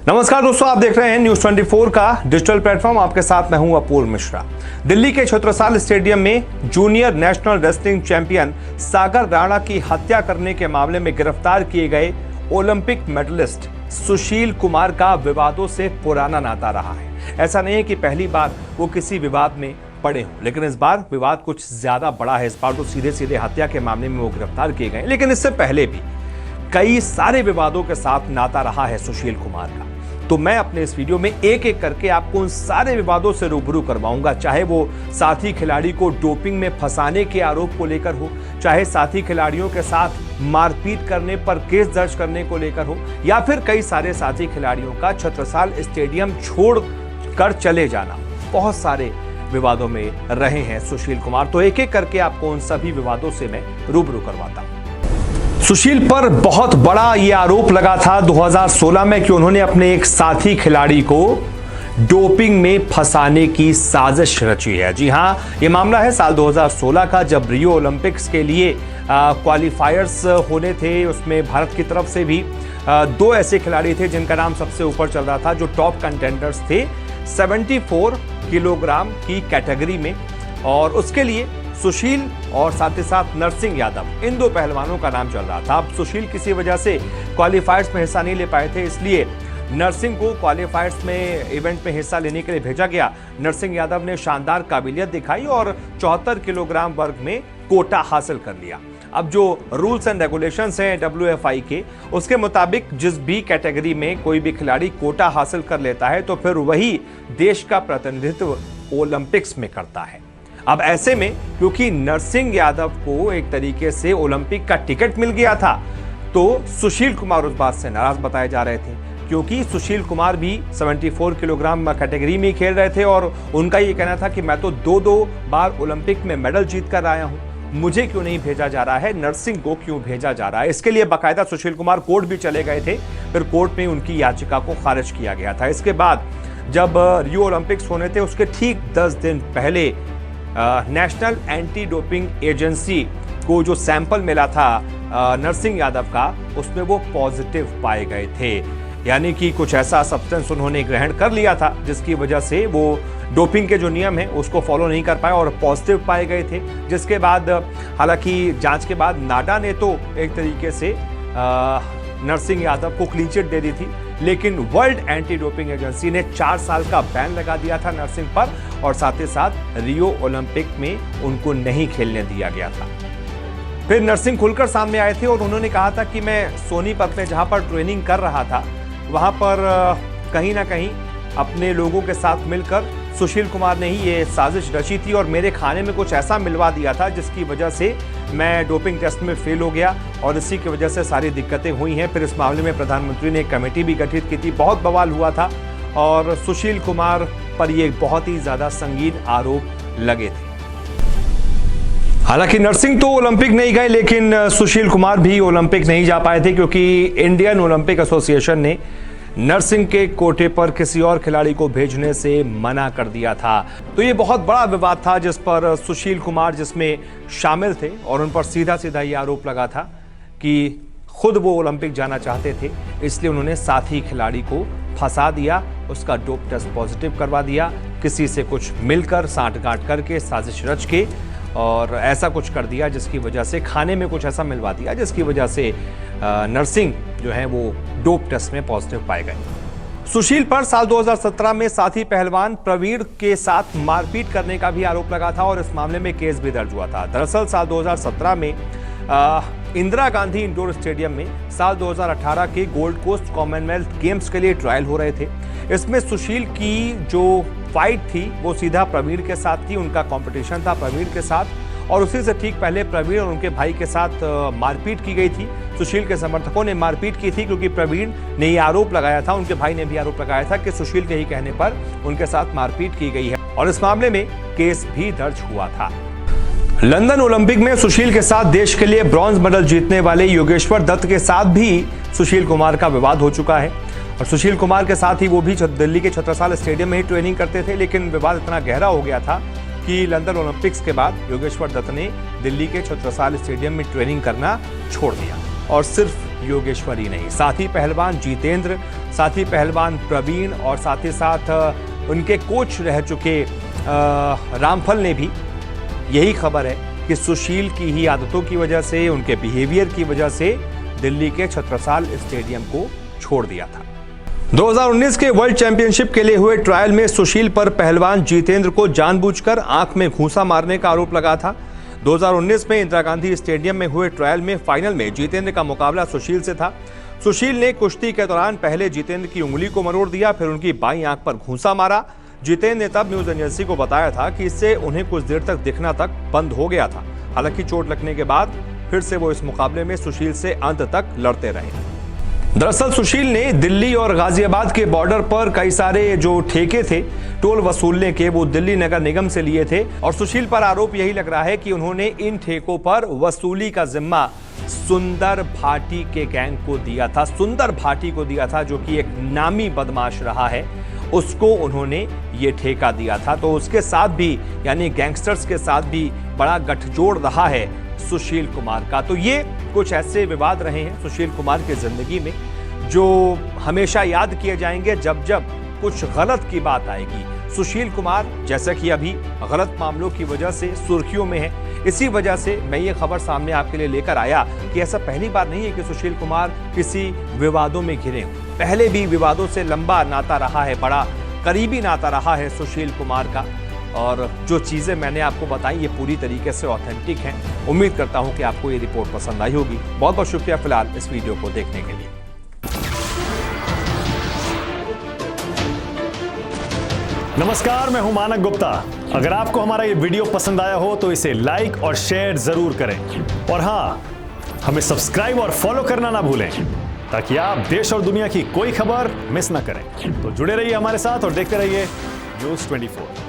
नमस्कार दोस्तों, आप देख रहे हैं न्यूज 24 का डिजिटल प्लेटफॉर्म। आपके साथ मैं हूं अपूर्व मिश्रा। दिल्ली के छत्रसाल स्टेडियम में जूनियर नेशनल रेसलिंग चैंपियन सागर राणा की हत्या करने के मामले में गिरफ्तार किए गए ओलंपिक मेडलिस्ट सुशील कुमार का विवादों से पुराना नाता रहा है। ऐसा नहीं है कि पहली बार वो किसी विवाद में पड़े हों, लेकिन इस बार विवाद कुछ ज्यादा बड़ा है। इस बार तो सीधे सीधे हत्या के मामले में वो गिरफ्तार किए गए, लेकिन इससे पहले भी कई सारे विवादों के साथ नाता रहा है सुशील कुमार का। तो मैं अपने इस वीडियो में एक एक करके आपको उन सारे विवादों से रूबरू करवाऊंगा, चाहे वो साथी खिलाड़ी को डोपिंग में फंसाने के आरोप को लेकर हो, चाहे साथी खिलाड़ियों के साथ मारपीट करने पर केस दर्ज करने को लेकर हो, या फिर कई सारे साथी खिलाड़ियों का छत्रसाल स्टेडियम छोड़ कर चले जाना। बहुत सारे विवादों में रहे हैं सुशील कुमार, तो एक एक करके आपको उन सभी विवादों से मैं रूबरू करवाता हूं। सुशील पर बहुत बड़ा यह आरोप लगा था 2016 में कि उन्होंने अपने एक साथी खिलाड़ी को डोपिंग में फंसाने की साजिश रची है। जी हां, यह मामला है साल 2016 का, जब रियो ओलंपिक्स के लिए क्वालिफायर्स होने थे। उसमें भारत की तरफ से भी दो ऐसे खिलाड़ी थे जिनका नाम सबसे ऊपर चल रहा था, जो टॉप कंटेंडर्स थे 74 किलोग्राम की कैटेगरी में। और उसके लिए सुशील और साथ ही साथ नरसिंह यादव, इन दो पहलवानों का नाम चल रहा था। अब सुशील किसी वजह से क्वालिफायर्स में हिस्सा नहीं ले पाए थे, इसलिए नरसिंह को क्वालिफायर्स में इवेंट में हिस्सा लेने के लिए भेजा गया। नरसिंह यादव ने शानदार काबिलियत दिखाई और 74 किलोग्राम वर्ग में कोटा हासिल कर लिया। अब जो रूल्स एंड रेगुलेशंस हैं WFI के, उसके मुताबिक जिस भी कैटेगरी में कोई भी खिलाड़ी कोटा हासिल कर लेता है तो फिर वही देश का प्रतिनिधित्व ओलंपिक्स में करता है। अब ऐसे में क्योंकि नरसिंह यादव को एक तरीके से ओलंपिक का टिकट मिल गया था, तो सुशील कुमार उस बात से नाराज बताए जा रहे थे, क्योंकि सुशील कुमार भी 74 किलोग्राम कैटेगरी में खेल रहे थे और उनका ये कहना था कि मैं तो दो बार ओलंपिक में मेडल जीत कर आया हूं, मुझे क्यों नहीं भेजा जा रहा है, नरसिंह को क्यों भेजा जा रहा है। इसके लिए बाकायदा सुशील कुमार कोर्ट भी चले गए थे, फिर कोर्ट में उनकी याचिका को खारिज किया गया था। इसके बाद जब रियो ओलंपिक्स होने थे उसके ठीक 10 दिन पहले नेशनल एंटी डोपिंग एजेंसी को जो सैंपल मिला था नरसिंह यादव का, उसमें वो पॉजिटिव पाए गए थे। यानी कि कुछ ऐसा सब्सटेंस उन्होंने ग्रहण कर लिया था जिसकी वजह से वो डोपिंग के जो नियम है उसको फॉलो नहीं कर पाए और पॉजिटिव पाए गए थे। जिसके बाद हालांकि जांच के बाद नाडा ने तो एक तरीके से नरसिंह यादव को क्लीन चिट दे दी थी, लेकिन वर्ल्ड एंटी डोपिंग एजेंसी ने 4 साल का बैन लगा दिया था नरसिंह पर, और साथ ही साथ रियो ओलंपिक में उनको नहीं खेलने दिया गया था। फिर नरसिंह खुलकर सामने आए थे और उन्होंने कहा था कि मैं सोनीपत में जहां पर ट्रेनिंग कर रहा था, वहां पर कहीं ना कहीं अपने लोगों के साथ मिलकर सुशील कुमार ने ही ये साजिश रची थी और मेरे खाने में कुछ ऐसा मिलवा दिया था जिसकी वजह से मैं डोपिंग टेस्ट में फेल हो गया और इसी की वजह से सारी दिक्कतें हुई हैं। फिर इस मामले में प्रधानमंत्री ने एक कमेटी भी गठित की थी, बहुत बवाल हुआ था और सुशील कुमार पर ये बहुत ही ज्यादा संगीन आरोप लगे थे। हालांकि नरसिंह तो ओलंपिक नहीं गए, लेकिन सुशील कुमार भी ओलंपिक नहीं जा पाए थे क्योंकि इंडियन ओलंपिक एसोसिएशन ने नरसिंह के कोटे पर किसी और खिलाड़ी को भेजने से मना कर दिया था। तो ये बहुत बड़ा विवाद था जिस पर सुशील कुमार जिसमें शामिल थे और उन पर सीधा सीधा ये आरोप लगा था कि खुद वो ओलंपिक जाना चाहते थे, इसलिए उन्होंने साथी खिलाड़ी को फंसा दिया, उसका डोप टेस्ट पॉजिटिव करवा दिया, किसी से कुछ मिलकर साठगांठ करके साजिश रच के और ऐसा कुछ कर दिया जिसकी वजह से खाने में कुछ ऐसा मिलवा दिया जिसकी वजह से नरसिंह जो है वो डोप टेस्ट में पॉजिटिव पाए गए। सुशील पर साल 2017 में साथी पहलवान प्रवीण के साथ मारपीट करने का भी आरोप लगा था और इस मामले में केस भी दर्ज हुआ था। दरअसल साल 2017 में इंदिरा गांधी इंडोर स्टेडियम में साल 2018 के गोल्ड कोस्ट कॉमनवेल्थ गेम्स के लिए ट्रायल हो रहे थे। इसमें सुशील की जो फाइट थी वो सीधा प्रवीण के साथ थी, उनका कंपटीशन था प्रवीण के साथ और उसी से ठीक पहले प्रवीण और उनके भाई के साथ मारपीट की गई थी। सुशील के समर्थकों ने मारपीट की थी क्योंकि प्रवीण ने ये आरोप लगाया था, उनके भाई ने भी आरोप लगाया था कि सुशील के ही कहने पर उनके साथ मारपीट की गई है और इस मामले में केस भी दर्ज हुआ था। लंदन ओलंपिक में सुशील के साथ देश के लिए ब्रॉन्ज मेडल जीतने वाले योगेश्वर दत्त के साथ भी सुशील कुमार का विवाद हो चुका है और सुशील कुमार के साथ ही वो भी दिल्ली के छत्रसाल स्टेडियम में ही ट्रेनिंग करते थे, लेकिन विवाद इतना गहरा हो गया था कि लंदन ओलंपिक्स के बाद योगेश्वर दत्त ने दिल्ली के छत्रसाल स्टेडियम में ट्रेनिंग करना छोड़ दिया और सिर्फ योगेश्वरी नहीं, साथी पहलवान जितेंद्र, साथी पहलवान प्रवीण और साथ ही साथ उनके कोच रह चुके रामफल ने भी यही खबर है कि सुशील की ही आदतों की वजह से, उनके बिहेवियर की वजह से दिल्ली के छत्रसाल स्टेडियम को छोड़ दिया था। 2019 के वर्ल्ड चैंपियनशिप के लिए हुए ट्रायल में सुशील पर पहलवान जितेंद्र को जानबूझकर आंख में घूंसा मारने का आरोप लगा था। 2019 में इंदिरा गांधी स्टेडियम में हुए ट्रायल में फाइनल में जितेंद्र का मुकाबला सुशील से था। सुशील ने कुश्ती के दौरान पहले जितेंद्र की उंगली को मरोड़ दिया, फिर उनकी बाईं आंख पर घूंसा मारा। जितेंद्र ने तब न्यूज एजेंसी को बताया था कि इससे उन्हें कुछ देर तक दिखना तक बंद हो गया था। हालांकि चोट लगने के बाद फिर से वो इस मुकाबले में सुशील से अंत तक लड़ते रहे। दरअसल सुशील ने दिल्ली और गाजियाबाद के बॉर्डर पर कई सारे जो ठेके थे टोल वसूलने के, वो दिल्ली नगर निगम से लिए थे और सुशील पर आरोप यही लग रहा है कि उन्होंने इन ठेकों पर वसूली का जिम्मा सुंदर भाटी के गैंग को दिया था। सुंदर भाटी को दिया था, जो कि एक नामी बदमाश रहा है, उसको उन्होंने ये ठेका दिया था। तो उसके साथ भी, यानी गैंगस्टर्स के साथ भी बड़ा गठजोड़ रहा है सुशील कुमार का। तो ये कुछ ऐसे विवाद रहे हैं सुशील कुमार की जिंदगी में जो हमेशा याद किए जाएंगे जब जब कुछ गलत की बात आएगी। सुशील कुमार जैसा कि अभी गलत मामलों की वजह से सुर्खियों में है, इसी वजह से मैं ये खबर सामने आपके लिए लेकर आया कि ऐसा पहली बार नहीं है कि सुशील कुमार किसी विवादों में घिरे हों। पहले भी विवादों से लंबा नाता रहा है, बड़ा करीबी नाता रहा है सुशील कुमार का। और जो चीज़ें मैंने आपको बताई ये पूरी तरीके से ऑथेंटिक हैं। उम्मीद करता हूं कि आपको ये रिपोर्ट पसंद आई होगी। बहुत बहुत शुक्रिया फिलहाल इस वीडियो को देखने के लिए। नमस्कार, मैं हूं मानक गुप्ता। अगर आपको हमारा ये वीडियो पसंद आया हो तो इसे लाइक और शेयर जरूर करें, और हां, हमें सब्सक्राइब और फॉलो करना ना भूलें ताकि आप देश और दुनिया की कोई खबर मिस ना करें। तो जुड़े रहिए हमारे साथ और देखते रहिए न्यूज़ 24।